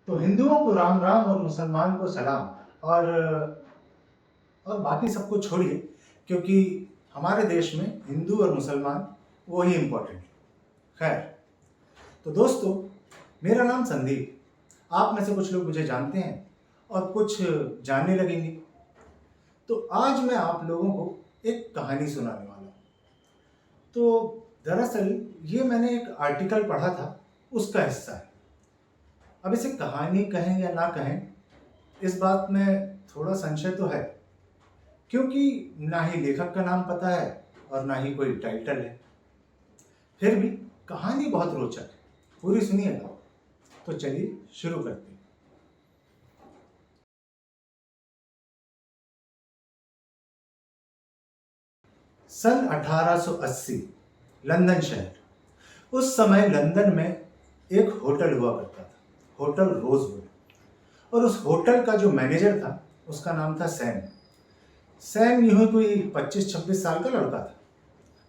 तो हिंदुओं को राम राम और मुसलमान को सलाम। और बाकी सबको छोड़िए, क्योंकि हमारे देश में हिंदू और मुसलमान वो ही इम्पोर्टेंट है। खैर, तो दोस्तों, मेरा नाम संदीप। आप में से कुछ लोग मुझे जानते हैं और कुछ जानने लगेंगे। तो आज मैं आप लोगों को एक कहानी सुनाने वाला हूँ। तो दरअसल ये मैंने एक आर्टिकल पढ़ा था, उसका हिस्सा है। अब इसे कहानी कहें या ना कहें, इस बात में थोड़ा संशय तो है, क्योंकि ना ही लेखक का नाम पता है और ना ही कोई टाइटल है। फिर भी कहानी बहुत रोचक है, पूरी सुनिएगा। तो चलिए शुरू करते हैं। सन 1880, लंदन शहर। उस समय लंदन में एक होटल हुआ करता था, होटल रोजवुड। और उस होटल का जो मैनेजर था, उसका नाम था सैम। सैम यूं ही कोई 25-26 साल का लड़का था।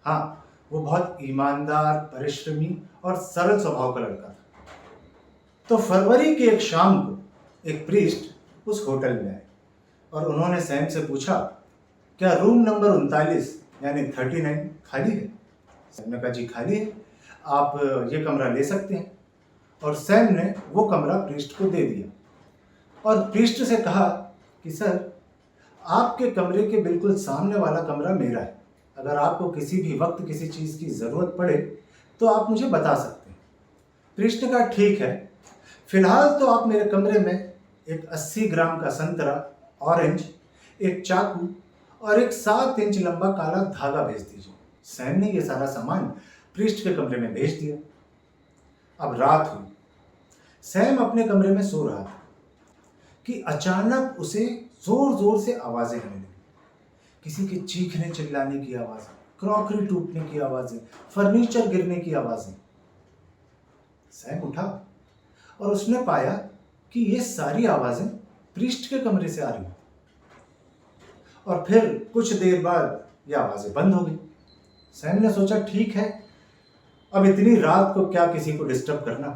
हाँ, वो बहुत ईमानदार, परिश्रमी और सरल स्वभाव का लड़का था। तो फरवरी की एक शाम को एक प्रीस्ट उस होटल में आए और उन्होंने सैम से पूछा, क्या रूम नंबर 39 यानी 39 खाली है? सैम ने कहा, जी खाली है, आप ये कमरा ले सकते हैं। और सैम ने वो कमरा प्रीस्ट को दे दिया और प्रीस्ट से कहा कि सर, आपके कमरे के बिल्कुल सामने वाला कमरा मेरा है। अगर आपको किसी भी वक्त किसी चीज़ की ज़रूरत पड़े तो आप मुझे बता सकते हैं। प्रीस्ट ने कहा, ठीक है, फिलहाल तो आप मेरे कमरे में एक 80 ग्राम का संतरा, ऑरेंज, एक चाकू और एक 7 इंच लंबा काला धागा भेज दीजिए। सैम ने ये सारा सामान प्रीस्ट के कमरे में भेज दिया। अब रात हुई। सैम अपने कमरे में सो रहा था कि अचानक उसे जोर जोर से आवाजें आने लगी। किसी के चीखने चिल्लाने की आवाजें, क्रॉकरी टूटने की आवाजें, फर्नीचर गिरने की आवाजें। सैम उठा और उसने पाया कि ये सारी आवाजें प्रीस्ट के कमरे से आ रही। और फिर कुछ देर बाद ये आवाजें बंद हो गई। सैम ने सोचा, ठीक है, अब इतनी रात को क्या किसी को डिस्टर्ब करना,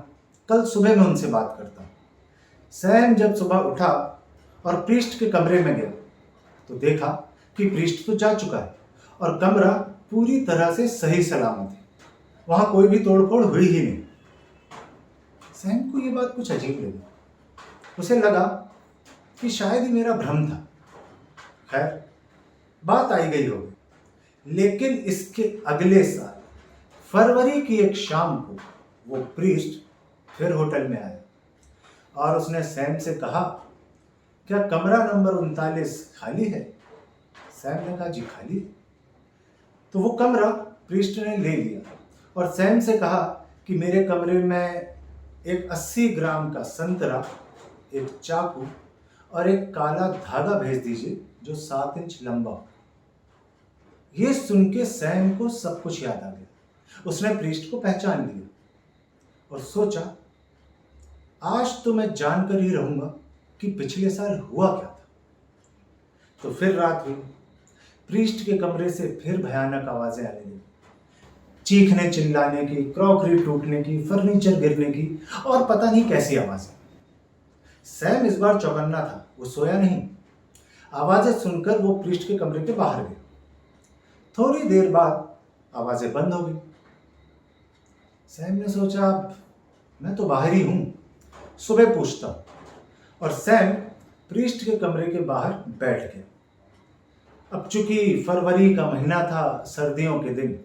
कल सुबह मैं उनसे बात करता हूं। सैम जब सुबह उठा और प्रीस्ट के कमरे में गया तो देखा कि प्रीस्ट तो जा चुका है और कमरा पूरी तरह से सही सलामत है। वहां कोई भी तोड़फोड़ हुई ही नहीं। सैम को यह बात कुछ अजीब लगी। उसे लगा कि शायद ही मेरा भ्रम था। खैर, बात आई गई होगी। लेकिन इसके अगले साल फरवरी की एक शाम को वो प्रीस्ट फिर होटल में आया और उसने सैम से कहा, क्या कमरा नंबर 39 खाली है? सैम ने कहा, जी खाली है। तो वो कमरा प्रीस्ट ने ले लिया और सैम से कहा कि मेरे कमरे में एक 80 ग्राम का संतरा, एक चाकू और एक काला धागा भेज दीजिए जो 7 इंच लंबा हो। ये सुन के सैम को सब कुछ याद आ गया। उसने प्रीस्ट को पहचान लिया और सोचा, आज तो मैं जानकर ही रहूंगा कि पिछले साल हुआ क्या था। तो फिर रात हुई। प्रीस्ट के कमरे से फिर भयानक आवाजें आने लगी, चीखने चिल्लाने की, क्रॉकरी टूटने की, फर्नीचर गिरने की और पता नहीं कैसी आवाजें। सैम इस बार चौकन्ना था, वो सोया नहीं। आवाजें सुनकर वो प्रीस्ट के कमरे के बाहर गया। थोड़ी देर बाद आवाजें बंद हो गई। सैम ने सोचा, मैं तो बाहर ही हूं, सुबह पूछता हूं। और सैम प्रीस्ट के कमरे के बाहर बैठ गया। अब चूंकि फरवरी का महीना था, सर्दियों के दिन,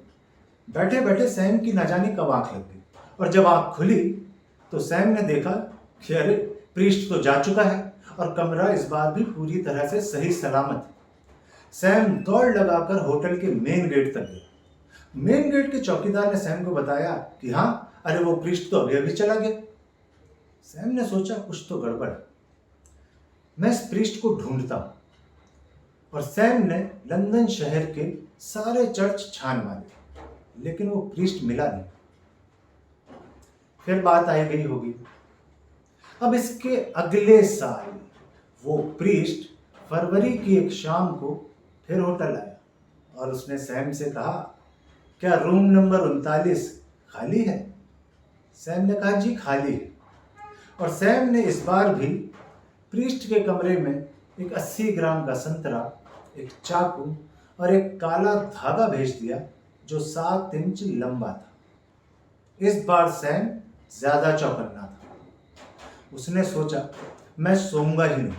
बैठे बैठे सैम की न जाने कब आंख लग गई। और जब आंख खुली तो सैम ने देखा कि अरे, प्रीस्ट तो जा चुका है और कमरा इस बार भी पूरी तरह से सही सलामत है। सैम दौड़ लगाकर होटल के मेन गेट तक गया। मेन गेट के चौकीदार ने सैम को बताया कि हाँ, अरे वो प्रीस्ट तो अभी अभी चला गया। सैम ने सोचा, कुछ तो गड़बड़ है, मैं इस प्रीस्ट को ढूंढता हूं। और सैम ने लंदन शहर के सारे चर्च छान मारे, लेकिन वो प्रीस्ट मिला नहीं। फिर बात आई गई होगी। अब इसके अगले साल वो प्रीस्ट फरवरी की एक शाम को फिर होटल आया और उसने सैम से कहा, क्या रूम नंबर 39 खाली है? सैम ने कहा, जी खाली है। और सैम ने इस बार भी प्रीस्ट के कमरे में एक 80 ग्राम का संतरा, एक चाकू और एक काला धागा भेज दिया जो 7 इंच लंबा था। इस बार सैम ज्यादा चौकन्ना था। उसने सोचा मैं सोऊंगा ही नहीं,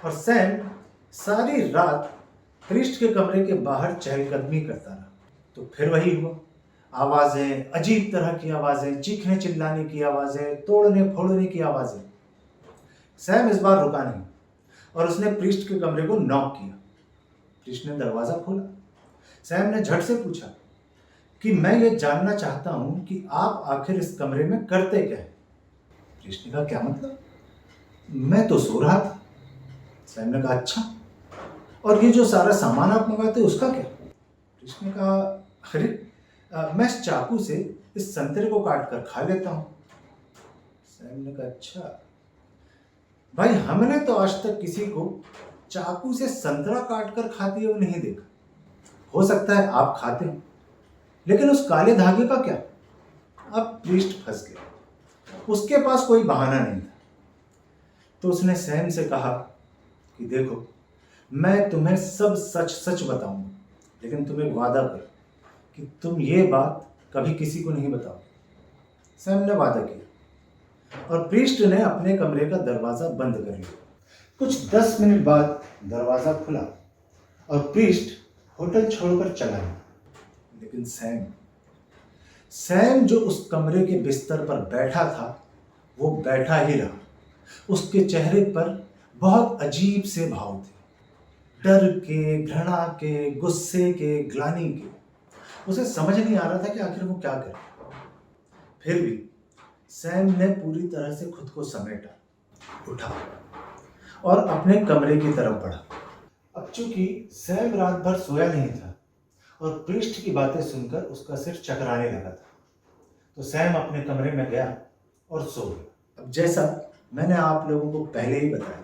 और सैम सारी रात प्रीस्ट के कमरे के बाहर चहलकदमी करता रहा। तो फिर वही हुआ, आवाजें, अजीब तरह की आवाजें, चीखने चिल्लाने की आवाजें, तोड़ने फोड़ने की आवाजें। सैम इस बार रुका नहीं और उसने प्रीस्ट के कमरे को नॉक किया। प्रीस्ट ने दरवाजा खोला। सैम ने झट से पूछा कि मैं ये जानना चाहता हूं कि आप आखिर इस कमरे में करते क्या है। प्रीस्ट ने कहा क्या मतलब, मैं तो सो रहा था। सैम ने कहा अच्छा, और ये जो सारा सामान आप मंगाते उसका क्या। प्रीस्ट ने कहा अरे मैं इस चाकू से इस संतरे को काट कर खा लेता हूं। सैम ने कहा अच्छा भाई, हमने तो आज तक किसी को चाकू से संतरा काट कर खाते हुए नहीं देखा। हो सकता है आप खाते हो, लेकिन उस काले धागे का क्या। अब प्रीस्ट फंस गया। उसके पास कोई बहाना नहीं था। तो उसने सैम से कहा कि देखो, मैं तुम्हें सब सच सच बताऊंगा, लेकिन तुम एक वादा करो कि तुम ये बात कभी किसी को नहीं बताओगे। सैम ने वादा किया और प्रीस्ट ने अपने कमरे का दरवाजा बंद कर लिया। कुछ 10 मिनट बाद दरवाजा खुला और प्रीस्ट होटल छोड़कर चला गया। लेकिन सैम जो उस कमरे के बिस्तर पर बैठा था वो बैठा ही रहा। उसके चेहरे पर बहुत अजीब से भाव थे, डर के, घृणा के, गुस्से के, ग्लानि के। उसे समझ नहीं आ रहा था कि आखिर वो क्या करे। फिर भी सैम ने पूरी तरह से खुद को समेटा, उठा और अपने कमरे की तरफ बढ़ा। अब चूंकि सैम रात भर सोया नहीं था और प्रीस्ट की बातें सुनकर उसका सिर चकराने लगा था, तो सैम अपने कमरे में गया और सो गया। अब जैसा मैंने आप लोगों को पहले ही बताया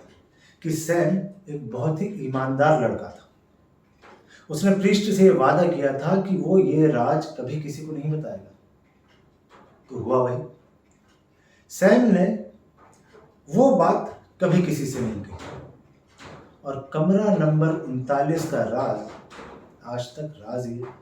कि सैम एक बहुत ही ईमानदार लड़का था। उसने प्रीस्ट से वादा किया था कि वो ये राज कभी किसी को नहीं बताएगा। तो हुआ वही, सैम ने वो बात कभी किसी से नहीं कही और कमरा नंबर 39 का राज आज तक राज ही है।